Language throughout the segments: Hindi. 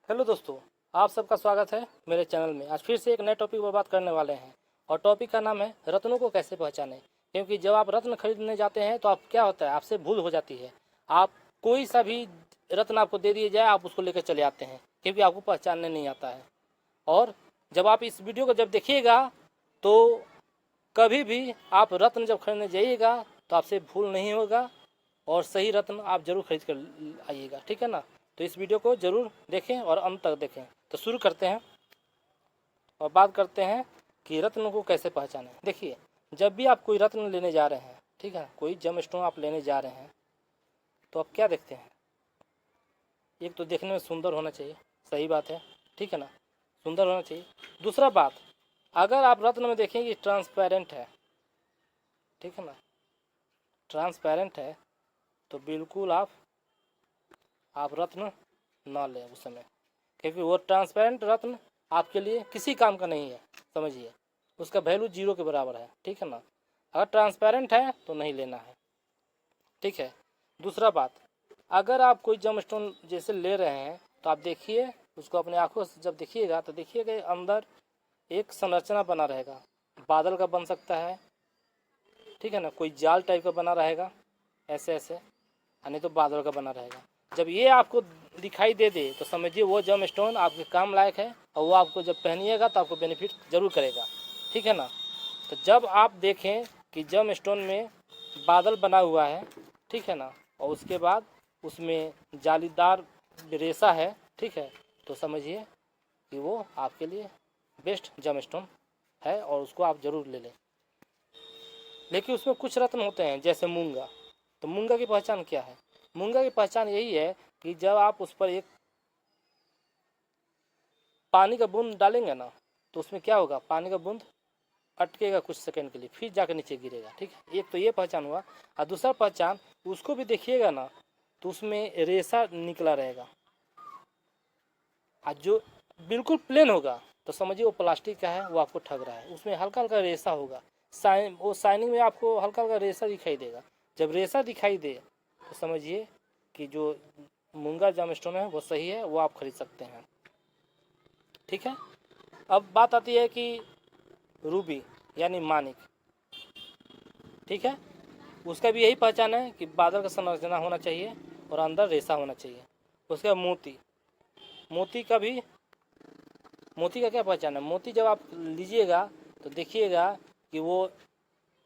हेलो दोस्तों, आप सबका स्वागत है मेरे चैनल में। आज फिर से एक नए टॉपिक पर बात करने वाले हैं और टॉपिक का नाम है रत्नों को कैसे पहचानें। क्योंकि जब आप रत्न खरीदने जाते हैं तो आप क्या होता है, आपसे भूल हो जाती है। आप कोई सा भी रत्न आपको दे दिया जाए, आप उसको लेकर चले आते हैं क्योंकि आपको पहचानने नहीं आता है। और जब आप इस वीडियो को जब देखिएगा तो कभी भी आप रत्न जब खरीदने जाइएगा तो आपसे भूल नहीं होगा और सही रत्न आप जरूर खरीद कर आइएगा, ठीक है ना। तो इस वीडियो को ज़रूर देखें और अंत तक देखें। तो शुरू करते हैं और बात करते हैं कि रत्न को कैसे पहचानें। देखिए, जब भी आप कोई रत्न लेने जा रहे हैं, ठीक है, कोई जेम स्टोन आप लेने जा रहे हैं तो आप क्या देखते हैं। एक तो देखने में सुंदर होना चाहिए, सही बात है, ठीक है ना, सुंदर होना चाहिए। दूसरा बात, अगर आप रत्न में देखें कि ट्रांसपेरेंट है, ठीक है ना, ट्रांसपेरेंट है तो बिल्कुल आप रत्न ना लें उस समय, क्योंकि वो ट्रांसपेरेंट रत्न आपके लिए किसी काम का नहीं है, समझिए, उसका वैल्यू 0 के बराबर है, ठीक है ना। अगर ट्रांसपेरेंट है तो नहीं लेना है, ठीक है। दूसरा बात, अगर आप कोई जेम स्टोन जैसे ले रहे हैं तो आप देखिए उसको अपने आंखों से जब देखिएगा तो देखिएगा अंदर एक संरचना बना रहेगा, बादल का बन सकता है, ठीक है ना, कोई जाल टाइप का बना रहेगा ऐसे ऐसे, नहीं तो बादल का बना रहेगा। जब ये आपको दिखाई दे तो समझिए वो जेम स्टोन आपके काम लायक है और वो आपको जब पहनिएगा तो आपको बेनिफिट ज़रूर करेगा, ठीक है ना। तो जब आप देखें कि जेम स्टोन में बादल बना हुआ है, ठीक है ना, और उसके बाद उसमें जालीदार रेशा है, ठीक है, तो समझिए कि वो आपके लिए बेस्ट जेम स्टोन है और उसको आप ज़रूर ले लें। लेकिन उसमें कुछ रत्न होते हैं जैसे मूंगा। तो मूंगा की पहचान क्या है? मूंगा की पहचान यही है कि जब आप उस पर एक पानी का बूंद डालेंगे ना तो उसमें क्या होगा, पानी का बूंद अटकेगा कुछ सेकंड के लिए, फिर जाकर नीचे गिरेगा, ठीक है। एक तो ये पहचान हुआ। और दूसरा पहचान, उसको भी देखिएगा ना तो उसमें रेशा निकला रहेगा, और जो बिल्कुल प्लेन होगा तो समझिए वो प्लास्टिक का है, वो आपको ठग रहा है। उसमें हल्का हल्का रेशा होगा, वो शाइनिंग में आपको हल्का हल्का रेशा दिखाई देगा। जब रेशा दिखाई दे तो समझिए कि जो मूंगा जेम स्टोन है वो सही है, वो आप खरीद सकते हैं, ठीक है। अब बात आती है कि रूबी यानी मानिक, ठीक है, उसका भी यही पहचान है कि बादल का संरचना होना चाहिए और अंदर रेशा होना चाहिए। उसके बाद मोती, मोती का भी, मोती का क्या पहचान है? मोती जब आप लीजिएगा तो देखिएगा कि वो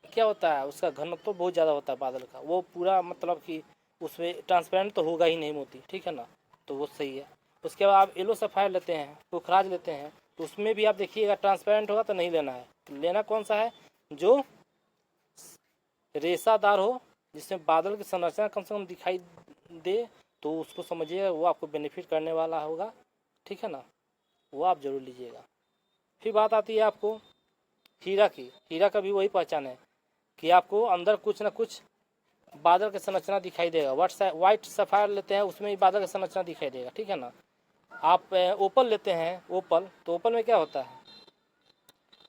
क्या होता है, उसका घनत्व तो बहुत ज़्यादा होता है बादल का, वो पूरा मतलब कि उसमें ट्रांसपेरेंट तो होगा ही नहीं मोती, ठीक है ना, तो वो सही है। उसके बाद आप येलो सफ़ायर लेते हैं, पुखराज लेते हैं, तो उसमें भी आप देखिएगा ट्रांसपेरेंट होगा तो नहीं लेना है। लेना कौन सा है? जो रेसादार हो, जिसमें बादल की संरचना कम से कम दिखाई दे, तो उसको समझिएगा वो आपको बेनिफिट करने वाला होगा, ठीक है ना, वो आप ज़रूर लीजिएगा। फिर बात आती है आपको हीरा की। हीरा का भी वही पहचान है कि आपको अंदर कुछ ना कुछ बादल की संरचना दिखाई देगा। वाइट सफ़ायर लेते हैं, उसमें भी बादल की संरचना दिखाई देगा, ठीक है ना। आप ओपल लेते हैं, ओपल, तो ओपल में क्या होता है,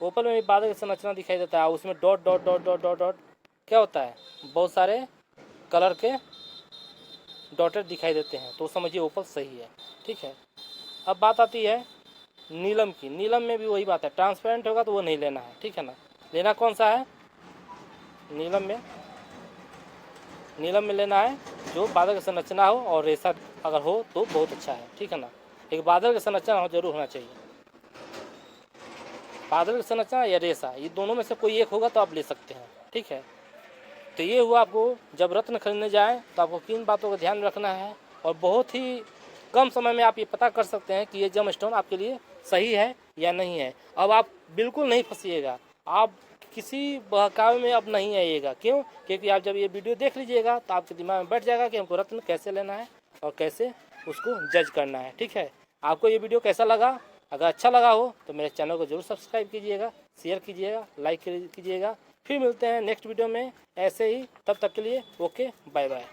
ओपल में भी बादल की संरचना दिखाई देता है, उसमें dot dot dot dot dot dot क्या होता है, बहुत सारे कलर के डॉटेड दिखाई देते हैं, तो समझिए ओपल सही है, ठीक है। अब बात आती है नीलम की। नीलम में भी वही बात है, ट्रांसपेरेंट होगा तो वो नहीं लेना है, ठीक है ना। लेना कौन सा है? नीलम में, नीलम में लेना है जो बादल की संरचना हो और रेशा अगर हो तो बहुत अच्छा है, ठीक है ना। एक बादल की संरचना हो जरूर होना चाहिए, बादल की संरचना या रेशा, ये दोनों में से कोई एक होगा तो आप ले सकते हैं, ठीक है। तो ये हुआ, आपको जब रत्न खरीदने जाएँ तो आपको किन बातों का ध्यान रखना है, और बहुत ही कम समय में आप ये पता कर सकते हैं कि ये जेम स्टोन आपके लिए सही है या नहीं है। अब आप बिल्कुल नहीं फंसिएगा, आप किसी बहकावे में अब नहीं आइएगा। क्यों? क्योंकि आप जब ये वीडियो देख लीजिएगा तो आपके दिमाग में बैठ जाएगा कि हमको रत्न कैसे लेना है और कैसे उसको जज करना है, ठीक है। आपको ये वीडियो कैसा लगा? अगर अच्छा लगा हो तो मेरे चैनल को जरूर सब्सक्राइब कीजिएगा, शेयर कीजिएगा, लाइक कीजिएगा। फिर मिलते हैं नेक्स्ट वीडियो में ऐसे ही, तब तक के लिए ओके, बाय बाय।